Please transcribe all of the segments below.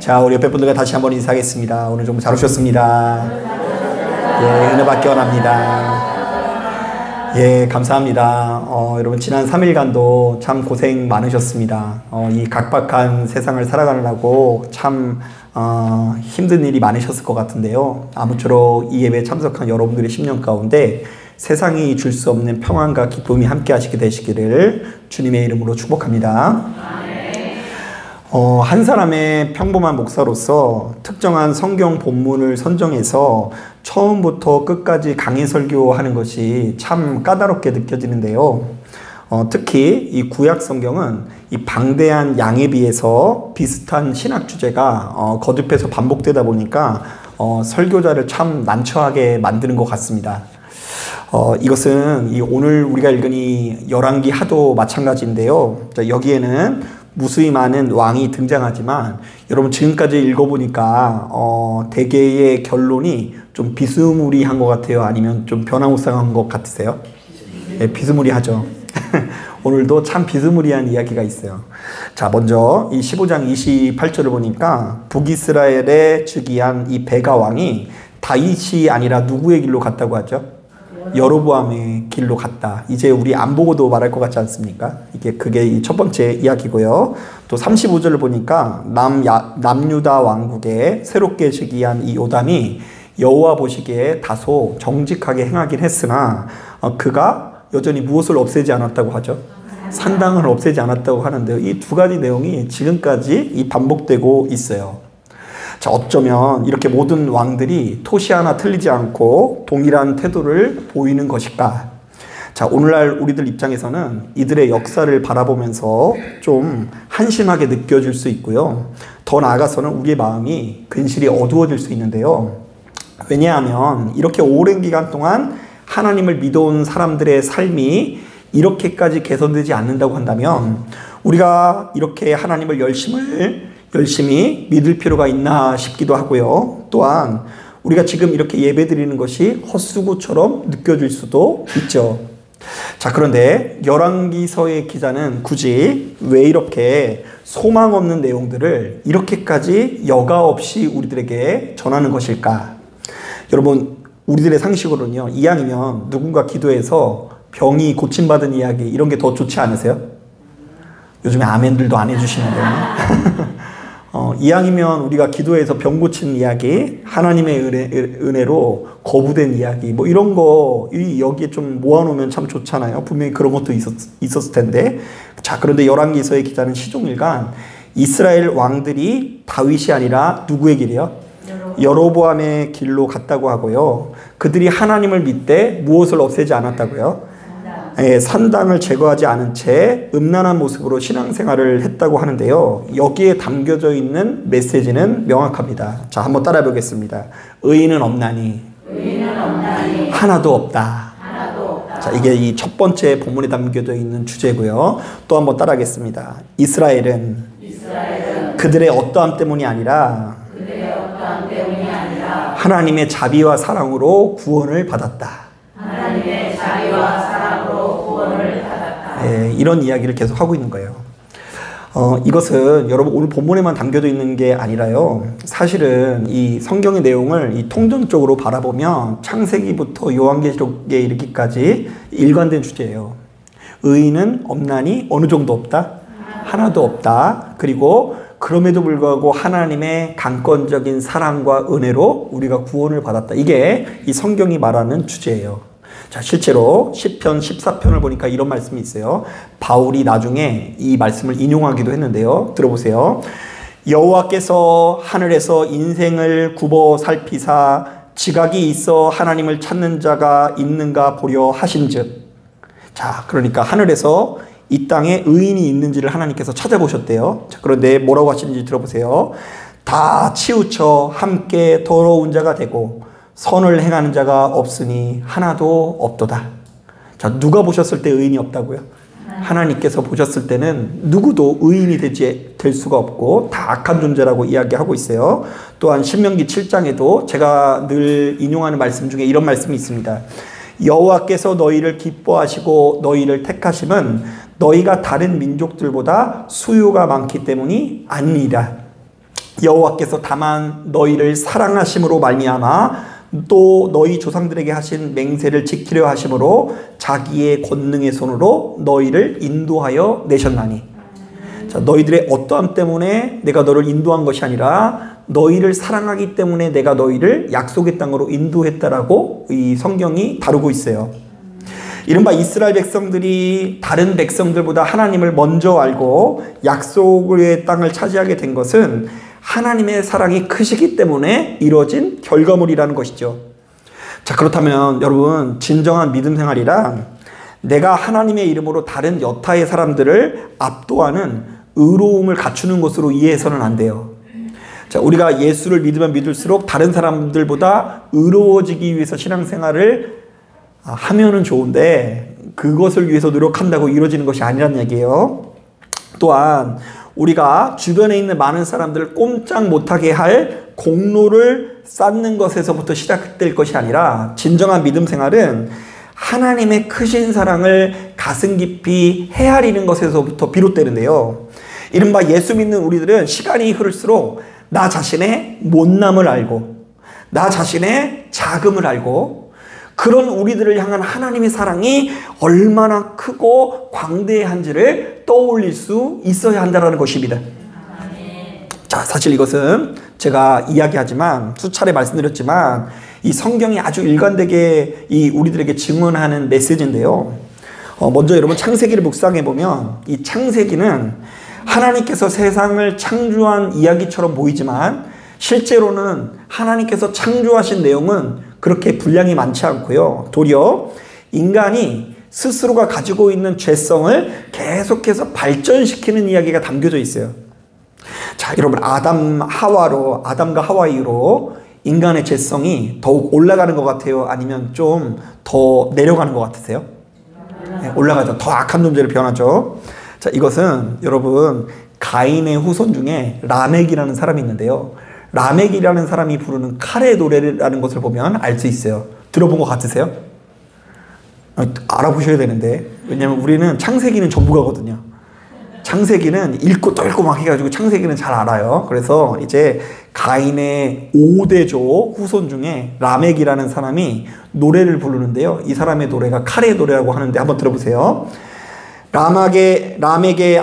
자, 우리 옆에 분들과 다시 한번 인사하겠습니다. 오늘 좀 잘 오셨습니다. 예, 은혜 받기 원합니다. 예, 감사합니다. 여러분 지난 3일간도 참 고생 많으셨습니다. 이 각박한 세상을 살아가느라고 참 힘든 일이 많으셨을 것 같은데요. 아무쪼록 이 예배에 참석한 여러분들의 10년 가운데 세상이 줄 수 없는 평안과 기쁨이 함께 하시게 되시기를 주님의 이름으로 축복합니다. 한 사람의 평범한 목사로서 특정한 성경 본문을 선정해서 처음부터 끝까지 강의 설교하는 것이 참 까다롭게 느껴지는데요. 특히 이 구약 성경은 이 방대한 양에 비해서 비슷한 신학 주제가 거듭해서 반복되다 보니까 설교자를 참 난처하게 만드는 것 같습니다. 이것은 오늘 우리가 읽은 이 열왕기 하도 마찬가지인데요. 여기에는 무수히 많은 왕이 등장하지만 여러분 지금까지 읽어보니까 대개의 결론이 좀 비스무리한 것 같아요? 아니면 좀 변화무쌍한 것 같으세요? 네, 비스무리하죠. 오늘도 참 비스무리한 이야기가 있어요. 자, 먼저 이 15장 28절을 보니까 북이스라엘에 즉위한 이 베가 왕이 다윗이 아니라 누구의 길로 갔다고 하죠? 여로보암의 길로 갔다. 이제 우리 안 보고도 말할 것 같지 않습니까? 그게 첫 번째 이야기고요. 또 35절을 보니까 남유다 왕국에 새롭게 즉위한 이 요담이 여호와 보시기에 다소 정직하게 행하긴 했으나 그가 여전히 무엇을 없애지 않았다고 하죠? 산당을 없애지 않았다고 하는데요. 이 두 가지 내용이 지금까지 반복되고 있어요. 자, 어쩌면 이렇게 모든 왕들이 토시 하나 틀리지 않고 동일한 태도를 보이는 것일까? 자, 오늘날 우리들 입장에서는 이들의 역사를 바라보면서 좀 한심하게 느껴질 수 있고요. 더 나아가서는 우리의 마음이 근실이 어두워질 수 있는데요. 왜냐하면 이렇게 오랜 기간 동안 하나님을 믿어온 사람들의 삶이 이렇게까지 개선되지 않는다고 한다면 우리가 이렇게 하나님을 열심히 믿을 필요가 있나 싶기도 하고요. 또한 우리가 지금 이렇게 예배드리는 것이 헛수고처럼 느껴질 수도 있죠. 자, 그런데 열왕기서의 기자는 굳이 왜 이렇게 소망 없는 내용들을 이렇게까지 여과 없이 우리들에게 전하는 것일까? 여러분, 우리들의 상식으로는요, 이왕이면 누군가 기도해서 병이 고침받은 이야기 이런 게 더 좋지 않으세요? 요즘에 아멘들도 안 해주시는데요. 이왕이면 우리가 기도해서 병 고친 이야기, 하나님의 은혜로 거부된 이야기, 뭐 이런 거 여기에 좀 모아놓으면 참 좋잖아요. 분명히 그런 것도 있었을 텐데. 자, 그런데 열왕기서의 기자는 시종일관 이스라엘 왕들이 다윗이 아니라 누구의 길이요? 여로보암의 길로 갔다고 하고요. 그들이 하나님을 믿되 무엇을 없애지 않았다고요? 산당을 제거하지 않은 채 음란한 모습으로 신앙생활을 했다고 하는데요. 여기에 담겨져 있는 메시지는 명확합니다. 자, 한번 따라해 보겠습니다. 의인은 없나니 하나도 없다. 자, 이게 이 첫 번째 본문에 담겨져 있는 주제고요. 또 한번 따라하겠습니다. 이스라엘은 그들의 어떠함 때문이 아니라 하나님의 자비와 사랑으로 구원을 받았다. 이런 이야기를 계속 하고 있는 거예요. 이것은 여러분 오늘 본문에만 담겨져 있는 게 아니라요. 사실은 이 성경의 내용을 이 통전적으로 바라보면 창세기부터 요한계시록에 이르기까지 일관된 주제예요. 의인은 없나니 어느 정도 없다? 하나도 없다. 그리고 그럼에도 불구하고 하나님의 강권적인 사랑과 은혜로 우리가 구원을 받았다. 이게 이 성경이 말하는 주제예요. 자, 실제로 시편 14편을 보니까 이런 말씀이 있어요. 바울이 나중에 이 말씀을 인용하기도 했는데요. 들어보세요. 여호와께서 하늘에서 인생을 굽어 살피사 지각이 있어 하나님을 찾는 자가 있는가 보려 하신즉. 자, 그러니까 하늘에서 이 땅에 의인이 있는지를 하나님께서 찾아보셨대요. 자, 그런데 뭐라고 하시는지 들어보세요. 다 치우쳐 함께 더러운 자가 되고 선을 행하는 자가 없으니 하나도 없도다. 자, 누가 보셨을 때 의인이 없다고요? 하나님께서 보셨을 때는 누구도 의인이 될 수가 없고 다 악한 존재라고 이야기하고 있어요. 또한 신명기 7장에도 제가 늘 인용하는 말씀 중에 이런 말씀이 있습니다. 여호와께서 너희를 기뻐하시고 너희를 택하심은 너희가 다른 민족들보다 수요가 많기 때문이 아니라. 여호와께서 다만 너희를 사랑하심으로 말미암아 또 너희 조상들에게 하신 맹세를 지키려 하심으로 자기의 권능의 손으로 너희를 인도하여 내셨나니. 자, 너희들의 어떠함 때문에 내가 너를 인도한 것이 아니라 너희를 사랑하기 때문에 내가 너희를 약속의 땅으로 인도했다라고 이 성경이 다루고 있어요. 이른바 이스라엘 백성들이 다른 백성들보다 하나님을 먼저 알고 약속의 땅을 차지하게 된 것은 하나님의 사랑이 크시기 때문에 이루어진 결과물이라는 것이죠. 자, 그렇다면 여러분, 진정한 믿음 생활이란 내가 하나님의 이름으로 다른 여타의 사람들을 압도하는 의로움을 갖추는 것으로 이해해서는 안 돼요. 자, 우리가 예수를 믿으면 믿을수록 다른 사람들보다 의로워지기 위해서 신앙생활을 하면은 좋은데 그것을 위해서 노력한다고 이루어지는 것이 아니란 얘기예요. 또한 우리가 주변에 있는 많은 사람들을 꼼짝 못하게 할 공로를 쌓는 것에서부터 시작될 것이 아니라 진정한 믿음 생활은 하나님의 크신 사랑을 가슴 깊이 헤아리는 것에서부터 비롯되는데요. 이른바 예수 믿는 우리들은 시간이 흐를수록 나 자신의 못남을 알고 나 자신의 작음을 알고 그런 우리들을 향한 하나님의 사랑이 얼마나 크고 광대한지를 떠올릴 수 있어야 한다는 것입니다. 자, 사실 이것은 제가 이야기하지만 수차례 말씀드렸지만 이 성경이 아주 일관되게 이 우리들에게 증언하는 메시지인데요. 먼저 여러분 창세기를 묵상해 보면 이 창세기는 하나님께서 세상을 창조한 이야기처럼 보이지만 실제로는 하나님께서 창조하신 내용은 그렇게 분량이 많지 않고요. 도리어 인간이 스스로가 가지고 있는 죄성을 계속해서 발전시키는 이야기가 담겨져 있어요. 자, 여러분, 아담과 하와 이후로 인간의 죄성이 더욱 올라가는 것 같아요? 아니면 좀 더 내려가는 것 같으세요? 네, 올라가죠. 더 악한 존재로 변하죠. 자, 이것은 여러분 가인의 후손 중에 라멕이라는 사람이 있는데요. 라멕이라는 사람이 부르는 칼의 노래라는 것을 보면 알 수 있어요. 들어본 것 같으세요? 알아보셔야 되는데, 왜냐면 우리는 창세기는 전부가거든요. 창세기는 읽고 또 읽고 막 해가지고 창세기는 잘 알아요. 그래서 이제 가인의 5대조 후손 중에 라멕이라는 사람이 노래를 부르는데요. 이 사람의 노래가 칼의 노래라고 하는데 한번 들어보세요. 라멕의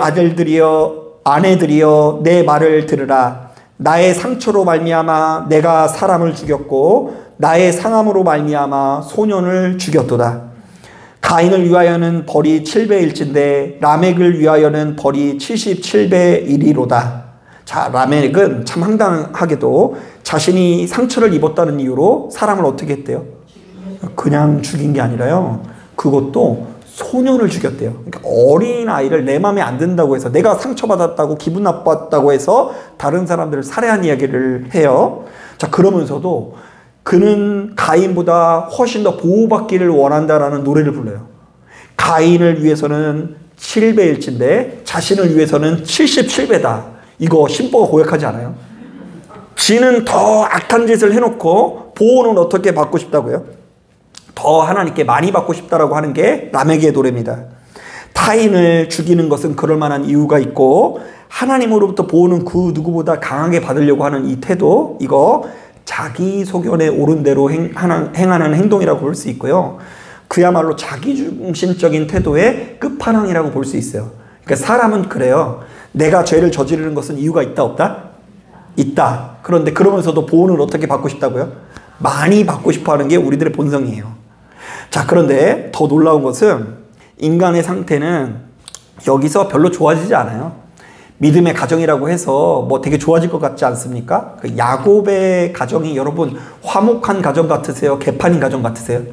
아내들이여 내 말을 들으라. 나의 상처로 말미암아 내가 사람을 죽였고 나의 상함으로 말미암아 소년을 죽였도다. 가인을 위하여는 벌이 7배일진데 라멕을 위하여는 벌이 77배 1이로다. 자, 라멕은 참 황당하게도 자신이 상처를 입었다는 이유로 사람을 어떻게 했대요? 그냥 죽인 게 아니라요. 그것도 소년을 죽였대요. 그러니까 어린 아이를 내 마음에 안 든다고 해서 내가 상처받았다고 기분 나빴다고 해서 다른 사람들을 살해한 이야기를 해요. 자, 그러면서도 그는 가인보다 훨씬 더 보호받기를 원한다라는 노래를 불러요. 가인을 위해서는 7배일진데 자신을 위해서는 77배다. 이거 신보가 고백하지 않아요? 지는 더 악한 짓을 해놓고 보호는 어떻게 받고 싶다고요? 더 하나님께 많이 받고 싶다라고 하는 게 라멕의 노래입니다. 타인을 죽이는 것은 그럴 만한 이유가 있고 하나님으로부터 보호는 그 누구보다 강하게 받으려고 하는 이 태도, 이거 자기 소견에 옳은 대로 행하는 행동이라고 볼 수 있고요. 그야말로 자기중심적인 태도의 끝판왕이라고 볼 수 있어요. 그러니까 사람은 그래요. 내가 죄를 저지르는 것은 이유가 있다 없다? 있다. 그런데 그러면서도 보호는 어떻게 받고 싶다고요? 많이 받고 싶어 하는 게 우리들의 본성이에요. 자, 그런데 더 놀라운 것은 인간의 상태는 여기서 별로 좋아지지 않아요. 믿음의 가정이라고 해서 뭐 되게 좋아질 것 같지 않습니까? 그 야곱의 가정이 여러분 화목한 가정 같으세요? 개판인 가정 같으세요?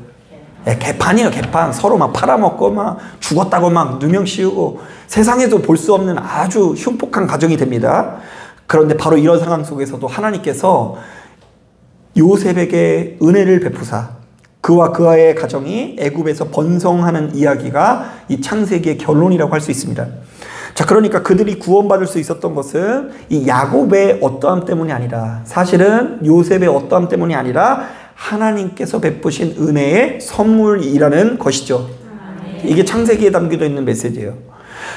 네, 개판이에요, 개판. 서로 막 팔아먹고 막 죽었다고 막 누명 씌우고 세상에서 볼 수 없는 아주 흉폭한 가정이 됩니다. 그런데 바로 이런 상황 속에서도 하나님께서 요셉에게 은혜를 베푸사 그와 그와의 가정이 애굽에서 번성하는 이야기가 이 창세기의 결론이라고 할 수 있습니다. 자, 그러니까 그들이 구원받을 수 있었던 것은 이 야곱의 어떠함 때문이 아니라 사실은 요셉의 어떠함 때문이 아니라 하나님께서 베푸신 은혜의 선물이라는 것이죠. 이게 창세기에 담겨져 있는 메시지예요.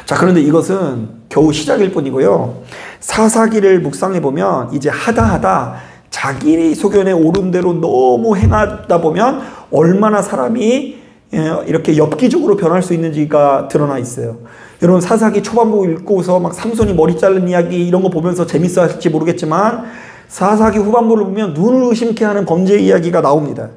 자, 그런데 이것은 겨우 시작일 뿐이고요. 사사기를 묵상해 보면 이제 하다 자기 소견에 옳은 대로 너무 행하다 보면 얼마나 사람이 이렇게 엽기적으로 변할 수 있는지가 드러나 있어요. 여러분 사사기 초반부 읽고서 막 삼손이 머리 자른 이야기 이런 거 보면서 재밌어 하실지 모르겠지만 사사기 후반부를 보면 눈을 의심케 하는 범죄 이야기가 나옵니다.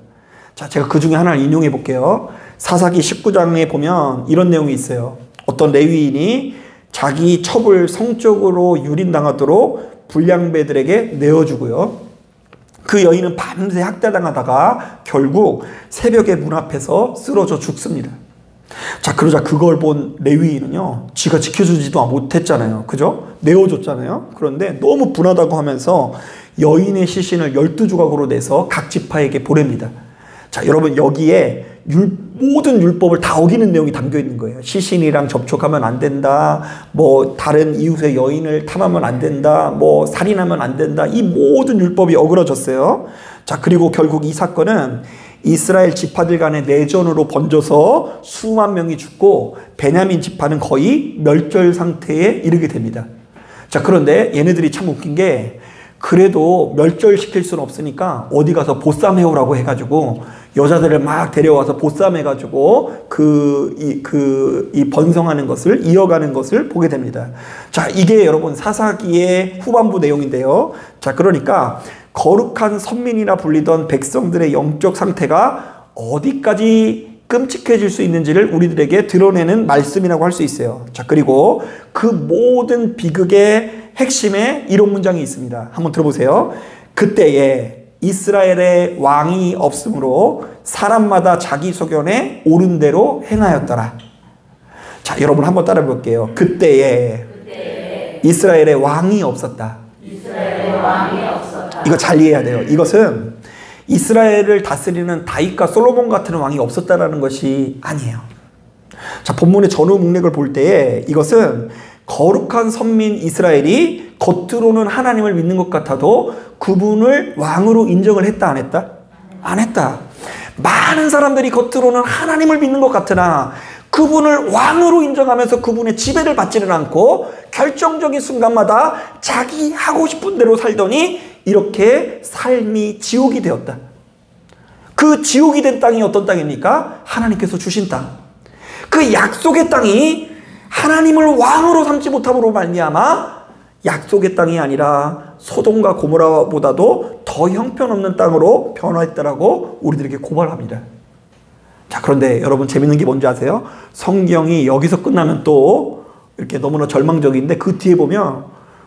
자, 제가 그 중에 하나를 인용해 볼게요. 사사기 19장에 보면 이런 내용이 있어요. 어떤 레위인이 자기 첩을 성적으로 유린당하도록 불량배들에게 내어주고요. 그 여인은 밤새 학대당하다가 결국 새벽에 문 앞에서 쓰러져 죽습니다. 자, 그러자 그걸 본 레위인은요, 지가 지켜주지도 못했잖아요. 그죠? 내어줬잖아요. 그런데 너무 분하다고 하면서 여인의 시신을 12조각으로 내서 각 지파에게 보냅니다. 자, 여러분 여기에 모든 율법을 다 어기는 내용이 담겨 있는 거예요. 시신이랑 접촉하면 안 된다. 뭐 다른 이웃의 여인을 탐하면 안 된다. 뭐 살인하면 안 된다. 이 모든 율법이 어그러졌어요. 자, 그리고 결국 이 사건은 이스라엘 지파들 간의 내전으로 번져서 수만 명이 죽고 베냐민 지파는 거의 멸절 상태에 이르게 됩니다. 자, 그런데 얘네들이 참 웃긴 게 그래도 멸절시킬 수는 없으니까 어디 가서 보쌈 해오라고 해가지고 여자들을 막 데려와서 보쌈 해가지고 이 번성하는 것을 이어가는 것을 보게 됩니다. 자, 이게 여러분 사사기의 후반부 내용인데요. 자, 그러니까 거룩한 선민이라 불리던 백성들의 영적 상태가 어디까지 끔찍해질 수 있는지를 우리들에게 드러내는 말씀이라고 할 수 있어요. 자, 그리고 그 모든 비극의 핵심에 이런 문장이 있습니다. 한번 들어보세요. 그때에 이스라엘의 왕이 없으므로 사람마다 자기 소견에 옳은 대로 행하였더라. 자, 여러분 한번 따라 볼게요. 그때에 이스라엘의 왕이 없었다. 이거 잘 이해해야 돼요. 이것은 이스라엘을 다스리는 다윗과 솔로몬 같은 왕이 없었다라는 것이 아니에요. 자, 본문의 전후 문맥을 볼 때에 이것은 거룩한 선민 이스라엘이 겉으로는 하나님을 믿는 것 같아도 그분을 왕으로 인정을 했다 안 했다? 안 했다. 많은 사람들이 겉으로는 하나님을 믿는 것 같으나 그분을 왕으로 인정하면서 그분의 지배를 받지는 않고 결정적인 순간마다 자기 하고 싶은 대로 살더니 이렇게 삶이 지옥이 되었다. 그 지옥이 된 땅이 어떤 땅입니까? 하나님께서 주신 땅. 그 약속의 땅이 하나님을 왕으로 삼지 못함으로 말미암아 약속의 땅이 아니라 소돔과 고모라보다도 더 형편없는 땅으로 변화했다라고 우리들에게 고발합니다. 자, 그런데 여러분 재밌는 게 뭔지 아세요? 성경이 여기서 끝나면 또 이렇게 너무나 절망적인데 그 뒤에 보면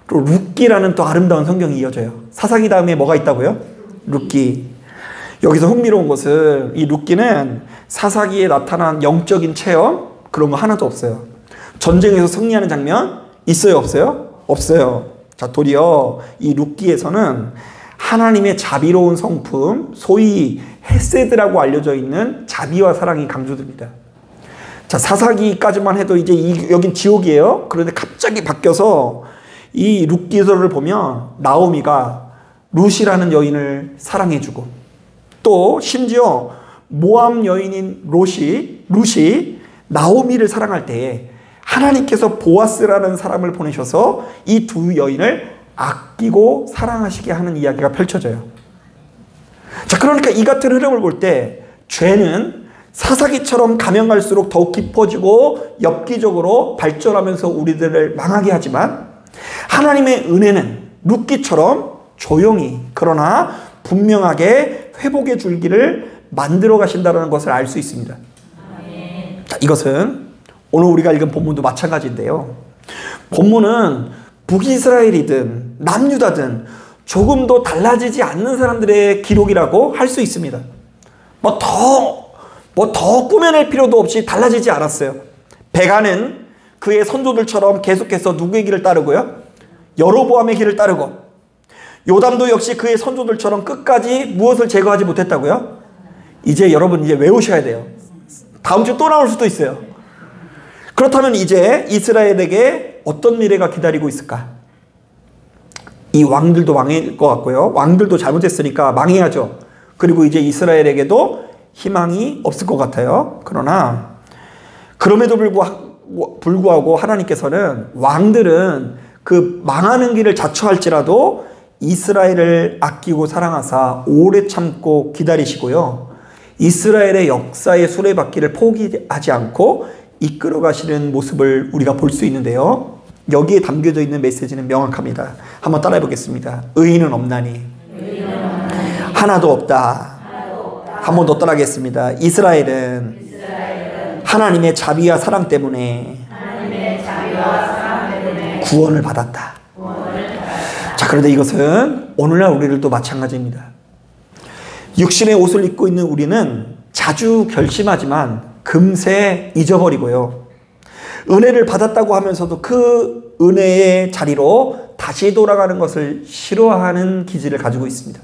또 룻기라는 또 아름다운 성경이 이어져요. 사사기 다음에 뭐가 있다고요? 룻기. 여기서 흥미로운 것은 이 룻기는 사사기에 나타난 영적인 체험 그런 거 하나도 없어요. 전쟁에서 승리하는 장면 있어요, 없어요? 없어요. 자, 도리어 이 룻기에서는 하나님의 자비로운 성품, 소위 헤세드라고 알려져 있는 자비와 사랑이 강조됩니다. 자, 사사기까지만 해도 이제 여긴 지옥이에요. 그런데 갑자기 바뀌어서 이 룻기서를 보면 나오미가 룻이라는 여인을 사랑해주고 또 심지어 모압 여인인 룻이 나오미를 사랑할 때에 하나님께서 보아스라는 사람을 보내셔서 이 두 여인을 아끼고 사랑하시게 하는 이야기가 펼쳐져요. 자, 그러니까 이 같은 흐름을 볼 때 죄는 사사기처럼 가면 갈수록 더욱 깊어지고 엽기적으로 발전하면서 우리들을 망하게 하지만 하나님의 은혜는 룻기처럼 조용히 그러나 분명하게 회복의 줄기를 만들어 가신다는 것을 알 수 있습니다. 자, 이것은 오늘 우리가 읽은 본문도 마찬가지인데요. 본문은 북이스라엘이든 남유다든 조금도 달라지지 않는 사람들의 기록이라고 할 수 있습니다. 뭐 더 꾸며낼 필요도 없이 달라지지 않았어요. 베가는 그의 선조들처럼 계속해서 누구의 길을 따르고요? 여로보암의 길을 따르고, 요담도 역시 그의 선조들처럼 끝까지 무엇을 제거하지 못했다고요? 이제 여러분 이제 외우셔야 돼요. 다음 주 또 나올 수도 있어요. 그렇다면 이제 이스라엘에게 어떤 미래가 기다리고 있을까? 이 왕들도 망할 것 같고요. 왕들도 잘못했으니까 망해야죠. 그리고 이제 이스라엘에게도 희망이 없을 것 같아요. 그러나 그럼에도 불구하고 하나님께서는 왕들은 그 망하는 길을 자처할지라도 이스라엘을 아끼고 사랑하사 오래 참고 기다리시고요. 이스라엘의 역사의 수레바퀴를 포기하지 않고 이끌어 가시는 모습을 우리가 볼 수 있는데요. 여기에 담겨져 있는 메시지는 명확합니다. 한번 따라해 보겠습니다. 의인은 없나니 하나도 없다. 한 번 더 따라하겠습니다. 이스라엘은 하나님의 자비와 사랑 때문에 구원을 받았다. 자, 그런데 이것은 오늘날 우리들도 마찬가지입니다. 육신의 옷을 입고 있는 우리는 자주 결심하지만 금세 잊어버리고요. 은혜를 받았다고 하면서도 그 은혜의 자리로 다시 돌아가는 것을 싫어하는 기질을 가지고 있습니다.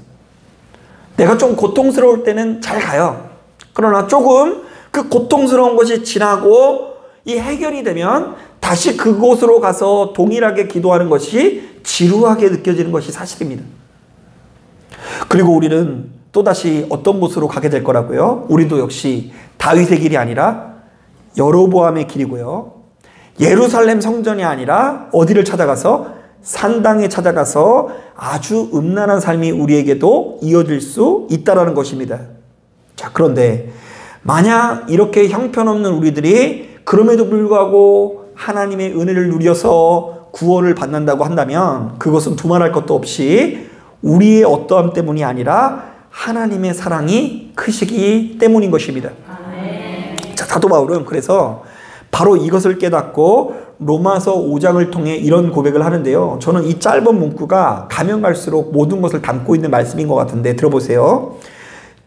내가 좀 고통스러울 때는 잘 가요. 그러나 조금 그 고통스러운 것이 지나고 이 해결이 되면 다시 그곳으로 가서 동일하게 기도하는 것이 지루하게 느껴지는 것이 사실입니다. 그리고 우리는 또다시 어떤 곳으로 가게 될 거라고요? 우리도 역시 다윗의 길이 아니라 여로보암의 길이고요. 예루살렘 성전이 아니라 어디를 찾아가서 산당에 찾아가서 아주 음란한 삶이 우리에게도 이어질 수 있다는 것입니다. 자, 그런데 만약 이렇게 형편없는 우리들이 그럼에도 불구하고 하나님의 은혜를 누려서 구원을 받는다고 한다면 그것은 두말할 것도 없이 우리의 어떠함 때문이 아니라 하나님의 사랑이 크시기 때문인 것입니다. 자, 사도 바울은 그래서 바로 이것을 깨닫고 로마서 5장을 통해 이런 고백을 하는데요. 저는 이 짧은 문구가 가면 갈수록 모든 것을 담고 있는 말씀인 것 같은데 들어보세요.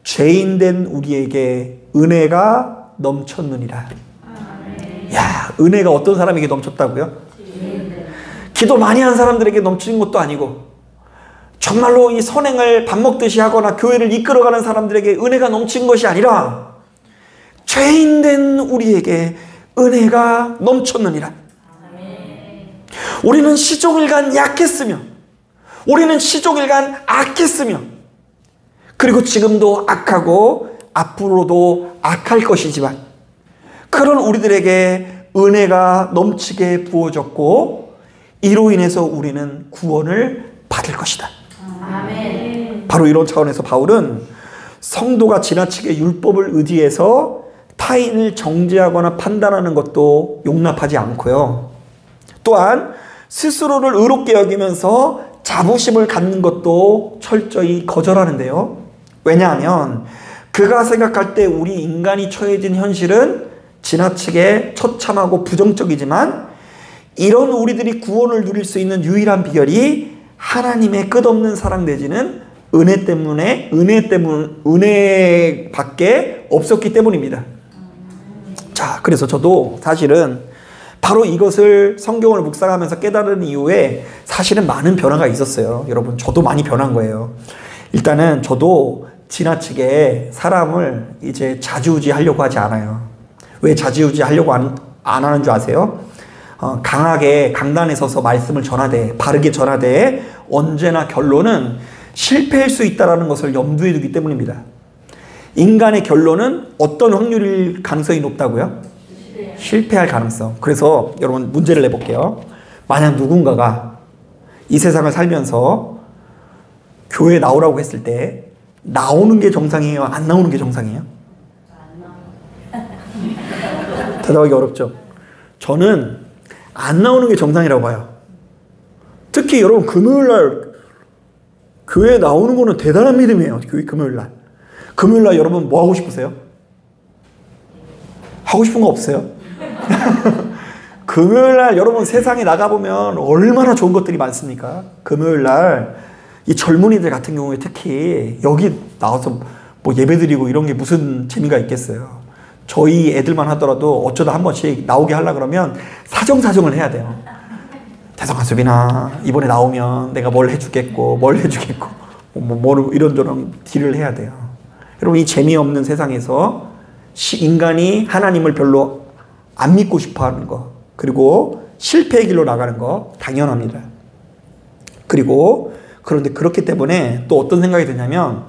죄인된 우리에게 은혜가 넘쳤느니라. 야, 은혜가 어떤 사람에게 넘쳤다고요? 기도 많이 한 사람들에게 넘치는 것도 아니고 정말로 이 선행을 밥 먹듯이 하거나 교회를 이끌어가는 사람들에게 은혜가 넘친 것이 아니라 죄인된 우리에게 은혜가 넘쳤느니라. 우리는 시종일관 약했으며 우리는 시종일관 악했으며 그리고 지금도 악하고 앞으로도 악할 것이지만 그런 우리들에게 은혜가 넘치게 부어졌고 이로 인해서 우리는 구원을 받을 것이다. 아멘. 바로 이런 차원에서 바울은 성도가 지나치게 율법을 의지해서 타인을 정죄하거나 판단하는 것도 용납하지 않고요. 또한 스스로를 의롭게 여기면서 자부심을 갖는 것도 철저히 거절하는데요. 왜냐하면 그가 생각할 때 우리 인간이 처해진 현실은 지나치게 처참하고 부정적이지만 이런 우리들이 구원을 누릴 수 있는 유일한 비결이 하나님의 끝없는 사랑 내지는 은혜밖에 없었기 때문입니다. 자, 그래서 저도 사실은 바로 이것을 성경을 묵상하면서 깨달은 이후에 사실은 많은 변화가 있었어요. 여러분, 저도 많이 변한 거예요. 일단은 저도 지나치게 사람을 이제 좌지우지 하려고 하지 않아요. 왜 좌지우지 하려고 안 하는 줄 아세요? 강하게 강단에 서서 말씀을 전하되 바르게 전하되 언제나 결론은 실패할 수 있다는 것을 염두에 두기 때문입니다. 인간의 결론은 어떤 확률일 가능성이 높다고요? 실패할 가능성. 그래서 여러분 문제를 내볼게요. 만약 누군가가 이 세상을 살면서 교회에 나오라고 했을 때 나오는 게 정상이에요? 안 나오는 게 정상이에요? 대답하기 어렵죠? 저는 안 나오는 게 정상이라고 봐요. 특히 여러분 금요일날 교회에 나오는 거는 대단한 믿음이에요. 금요일날. 금요일날 여러분 뭐 하고 싶으세요? 하고 싶은 거 없어요? 금요일날 여러분 세상에 나가보면 얼마나 좋은 것들이 많습니까? 금요일날 이 젊은이들 같은 경우에 특히 여기 나와서 뭐 예배드리고 이런 게 무슨 재미가 있겠어요. 저희 애들만 하더라도 어쩌다 한 번씩 나오게 하려고 그러면 사정사정을 해야 돼요. 대성아 수빈아 이번에 나오면 내가 뭘 해주겠고 뭐 이런저런 딜을 해야 돼요. 여러분 이 재미없는 세상에서 인간이 하나님을 별로 안 믿고 싶어하는 거 그리고 실패의 길로 나가는 거 당연합니다. 그런데 그렇기 때문에 또 어떤 생각이 드냐면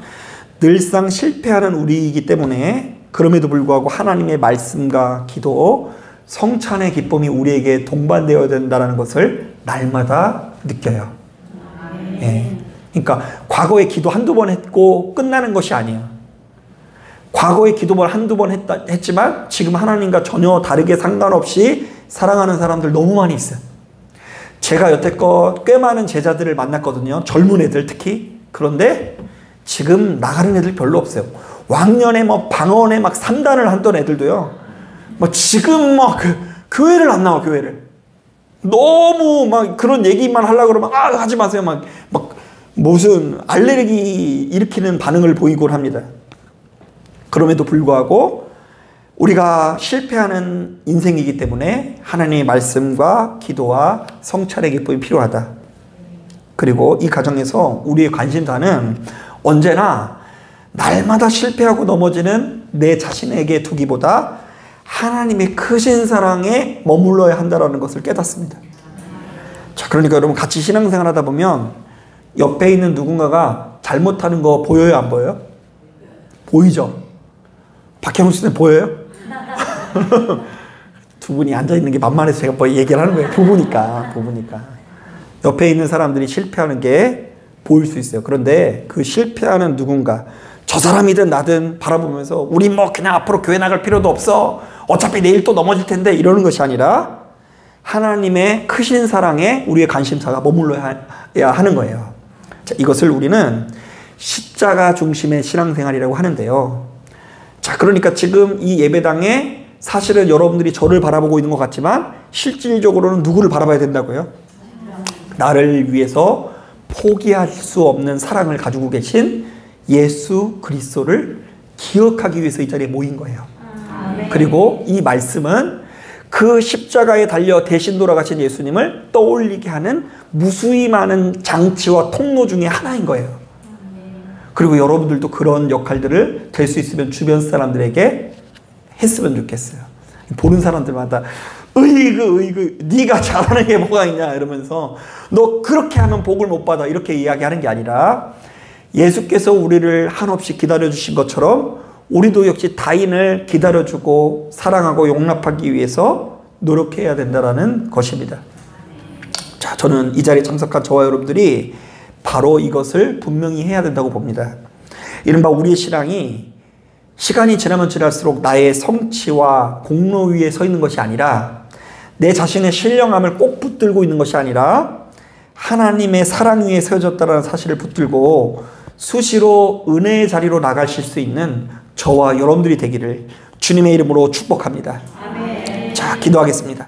늘상 실패하는 우리이기 때문에 그럼에도 불구하고 하나님의 말씀과 기도 성찬의 기쁨이 우리에게 동반되어야 된다는 것을 날마다 느껴요. 예. 그러니까 과거에 기도 한두 번 했고 끝나는 것이 아니에요. 과거에 기도를 한두 번 했지만 지금 하나님과 전혀 다르게 상관없이 사랑하는 사람들 너무 많이 있어요. 제가 여태껏 꽤 많은 제자들을 만났거든요. 젊은 애들 특히. 그런데 지금 나가는 애들 별로 없어요. 왕년에 뭐 방언에 막 3단을 하던 애들도요. 뭐 지금 막 교회를 안 나와, 교회를. 너무 막 그런 얘기만 하려고 그러면 하지 마세요. 막 무슨 알레르기 일으키는 반응을 보이곤 합니다. 그럼에도 불구하고 우리가 실패하는 인생이기 때문에 하나님의 말씀과 기도와 성찬의 기쁨이 필요하다. 그리고 이 가정에서 우리의 관심사는 언제나 날마다 실패하고 넘어지는 내 자신에게 두기보다 하나님의 크신 사랑에 머물러야 한다는 것을 깨닫습니다. 자, 그러니까 여러분 같이 신앙생활 하다 보면 옆에 있는 누군가가 잘못하는 거 보여요, 안 보여요? 보이죠? 박형우 씨는 보여요? 두 분이 앉아있는 게 만만해서 제가 뭐 얘기를 하는 거예요. 부부니까. 옆에 있는 사람들이 실패하는 게 보일 수 있어요. 그런데 그 실패하는 누군가, 저 사람이든 나든 바라보면서 우리 뭐 그냥 앞으로 교회 나갈 필요도 없어. 어차피 내일 또 넘어질 텐데 이러는 것이 아니라 하나님의 크신 사랑에 우리의 관심사가 머물러야 하는 거예요. 자, 이것을 우리는 십자가 중심의 신앙생활이라고 하는데요. 자, 그러니까 지금 이 예배당에 사실은 여러분들이 저를 바라보고 있는 것 같지만 실질적으로는 누구를 바라봐야 된다고요? 나를 위해서 포기할 수 없는 사랑을 가지고 계신 예수 그리스도를 기억하기 위해서 이 자리에 모인 거예요. 그리고 이 말씀은 그 십자가에 달려 대신 돌아가신 예수님을 떠올리게 하는 무수히 많은 장치와 통로 중에 하나인 거예요. 그리고 여러분들도 그런 역할들을 될 수 있으면 주변 사람들에게 했으면 좋겠어요. 보는 사람들마다 으이그 네가 잘하는 게 뭐가 있냐 이러면서 너 그렇게 하면 복을 못 받아 이렇게 이야기하는 게 아니라 예수께서 우리를 한없이 기다려주신 것처럼 우리도 역시 타인을 기다려주고 사랑하고 용납하기 위해서 노력해야 된다는 것입니다. 자, 저는 이 자리에 참석한 저와 여러분들이 바로 이것을 분명히 해야 된다고 봅니다. 이른바 우리의 신앙이 시간이 지나면 지날수록 나의 성취와 공로 위에 서 있는 것이 아니라 내 자신의 신령함을 꼭 붙들고 있는 것이 아니라 하나님의 사랑 위에 세워졌다는 사실을 붙들고 수시로 은혜의 자리로 나가실 수 있는 저와 여러분들이 되기를 주님의 이름으로 축복합니다. 아멘. 자, 기도하겠습니다.